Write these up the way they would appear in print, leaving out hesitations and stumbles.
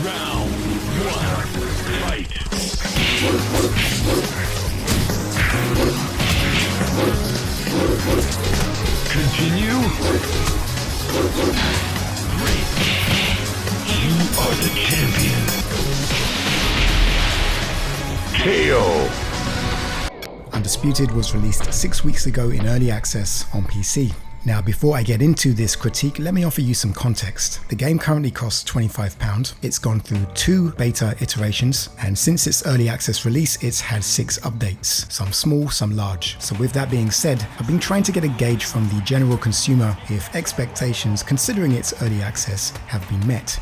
Round one, fight. Continue. Great. You are the champion. KO. Undisputed was released 6 weeks ago in early access on PC. Now, before I get into this critique, let me offer you some context. The game currently costs £25. It's gone through 2 beta iterations, and since its early access release, it's had 6 updates, some small, some large. So with that being said, I've been trying to get a gauge from the general consumer if expectations, considering its early access, have been met.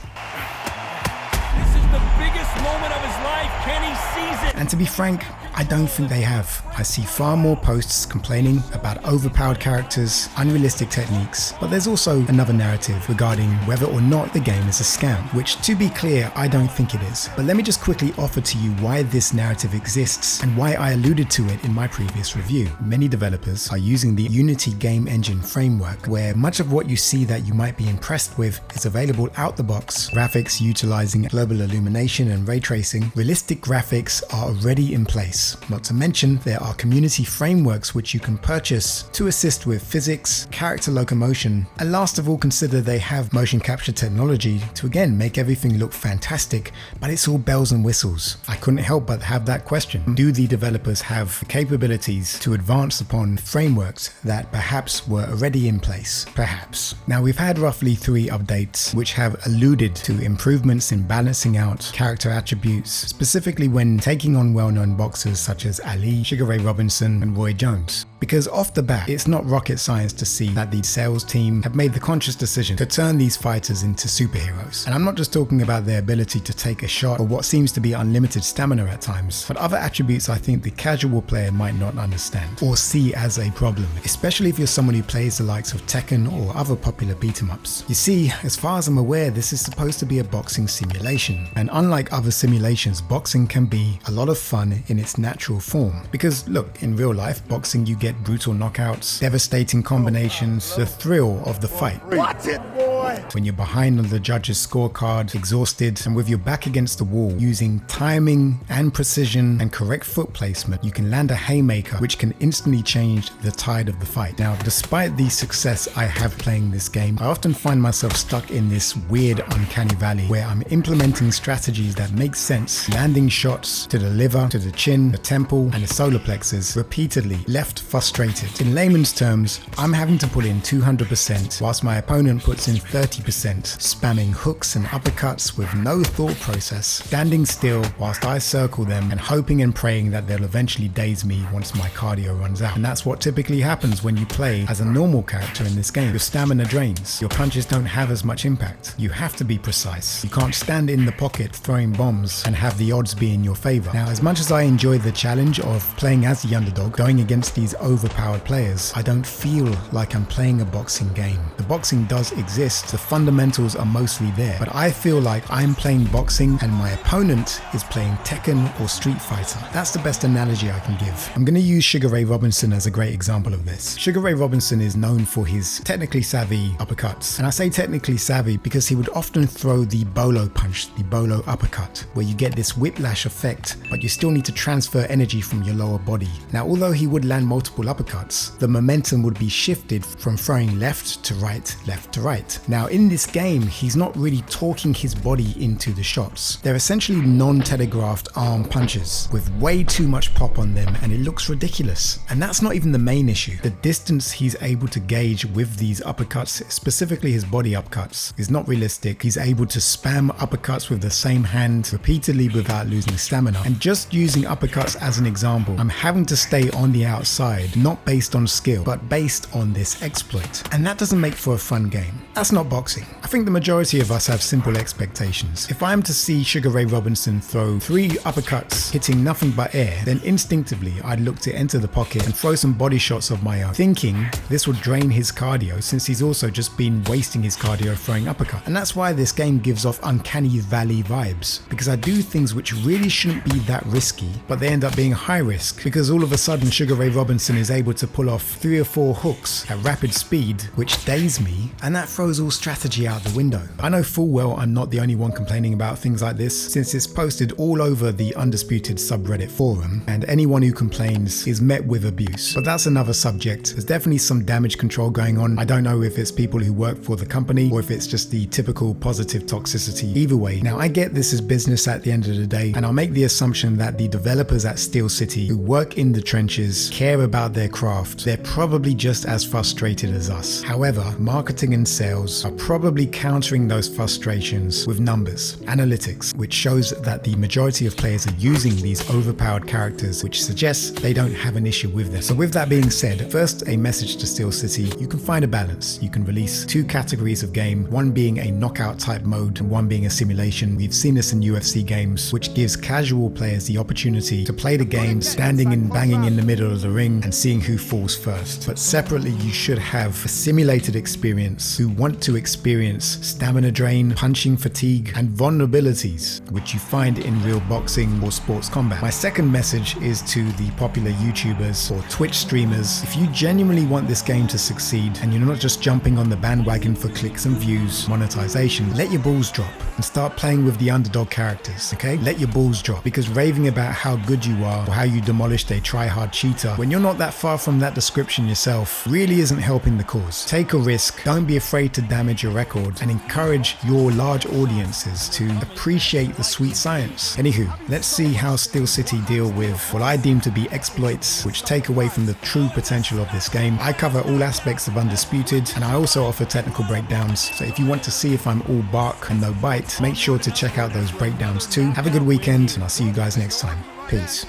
This is the biggest moment of his life. Can he seize it? And to be frank, I don't think they have. I see far more posts complaining about overpowered characters, unrealistic techniques, but there's also another narrative regarding whether or not the game is a scam, which, to be clear, I don't think it is. But let me just quickly offer to you why this narrative exists and why I alluded to it in my previous review. Many developers are using the Unity game engine framework, where much of what you see that you might be impressed with is available out the box. Graphics utilizing global illumination and ray tracing, realistic graphics are already in place. Not to mention, there are community frameworks which you can purchase to assist with physics, character locomotion, and last of all, consider they have motion capture technology to again make everything look fantastic, but it's all bells and whistles. I couldn't help but have that question. Do the developers have the capabilities to advance upon frameworks that perhaps were already in place? Perhaps. Now, we've had roughly 3 updates which have alluded to improvements in balancing out character attributes, specifically when taking on well-known boxers such as Ali, Sugar Ray Robinson, and Roy Jones. Because off the bat, it's not rocket science to see that the sales team have made the conscious decision to turn these fighters into superheroes. And I'm not just talking about their ability to take a shot or what seems to be unlimited stamina at times, but other attributes I think the casual player might not understand or see as a problem, especially if you're someone who plays the likes of Tekken or other popular beat-em-ups. You see, as far as I'm aware, this is supposed to be a boxing simulation, and unlike other simulations, boxing can be a lot of fun in its natural form. Because look, in real life, boxing you get brutal knockouts, devastating combinations, the thrill of the fight. Watch it, boy! When you're behind on the judge's scorecard, exhausted, and with your back against the wall, using timing and precision and correct foot placement, you can land a haymaker which can instantly change the tide of the fight. Now, despite the success I have playing this game, I often find myself stuck in this weird uncanny valley where I'm implementing strategies that make sense, landing shots to the liver, to the chin, the temple, and the solar plexus repeatedly, left frustrated. In layman's terms, I'm having to put in 200% whilst my opponent puts in 30%, spamming hooks and uppercuts with no thought process, standing still whilst I circle them and hoping and praying that they'll eventually daze me once my cardio runs out. And that's what typically happens when you play as a normal character in this game. Your stamina drains, your punches don't have as much impact, you have to be precise, you can't stand in the pocket throwing bombs and have the odds be in your favor. Now, as much as I enjoy the challenge of playing as the underdog, going against these overpowered players, I don't feel like I'm playing a boxing game. The boxing does exist, the fundamentals are mostly there, but I feel like I'm playing boxing and my opponent is playing Tekken or Street Fighter. That's the best analogy I can give. I'm going to use Sugar Ray Robinson as a great example of this. Sugar Ray Robinson is known for his technically savvy uppercuts, and I say technically savvy because he would often throw the bolo punch, the bolo uppercut, where you get this whiplash effect, but you still need to transfer energy from your lower body. Now, although he would land multiple uppercuts, the momentum would be shifted from throwing left to right, left to right. Now, in this game, he's not really torquing his body into the shots. They're essentially non-telegraphed arm punches with way too much pop on them, and it looks ridiculous. And that's not even the main issue. The distance he's able to gauge with these uppercuts, specifically his body uppercuts, is not realistic. He's able to spam uppercuts with the same hand repeatedly without losing stamina. And just using uppercuts as an example, I'm having to stay on the outside, not based on skill, but based on this exploit. And that doesn't make for a fun game. That's not boxing. I think the majority of us have simple expectations. If I am to see Sugar Ray Robinson throw 3 uppercuts hitting nothing but air, then instinctively I'd look to enter the pocket and throw some body shots of my own, thinking this would drain his cardio since he's also just been wasting his cardio throwing uppercut. And that's why this game gives off uncanny valley vibes, because I do things which really shouldn't be that risky, but they end up being high risk because all of a sudden Sugar Ray Robinson is able to pull off 3 or 4 hooks at rapid speed which daze me, and that throws all strategy out the window. I know full well I'm not the only one complaining about things like this, since it's posted all over the Undisputed subreddit forum, and anyone who complains is met with abuse. But that's another subject. There's definitely some damage control going on. I don't know if it's people who work for the company or if it's just the typical positive toxicity. Either way, now I get this is business at the end of the day, and I'll make the assumption that the developers at Steel City who work in the trenches care about their craft. They're probably just as frustrated as us. However, marketing and sales are probably countering those frustrations with numbers, analytics, which shows that the majority of players are using these overpowered characters, which suggests they don't have an issue with them. So with that being said, first a message to Steel City: you can find a balance. You can release two categories of game, one being a knockout type mode and one being a simulation. We've seen this in UFC games, which gives casual players the opportunity to play the game standing and banging in the middle of the ring and seeing who falls first. But separately, you should have a simulated experience who want to experience stamina drain, punching fatigue, and vulnerabilities, which you find in real boxing or sports combat. My second message is to the popular YouTubers or Twitch streamers: if you genuinely want this game to succeed and you're not just jumping on the bandwagon for clicks and views, monetization, let your balls drop and start playing with the underdog characters, okay? Let your balls drop, because raving about how good you are or how you demolished a try-hard cheater when you're not that far from that description yourself really isn't helping the cause. Take a risk, don't be afraid to damage your record, and encourage your large audiences to appreciate the sweet science. Anywho, let's see how Steel City deal with what I deem to be exploits which take away from the true potential of this game. I cover all aspects of Undisputed, and I also offer technical breakdowns, so if you want to see if I'm all bark and no bite, make sure to check out those breakdowns too. Have a good weekend, and I'll see you guys next time. Peace.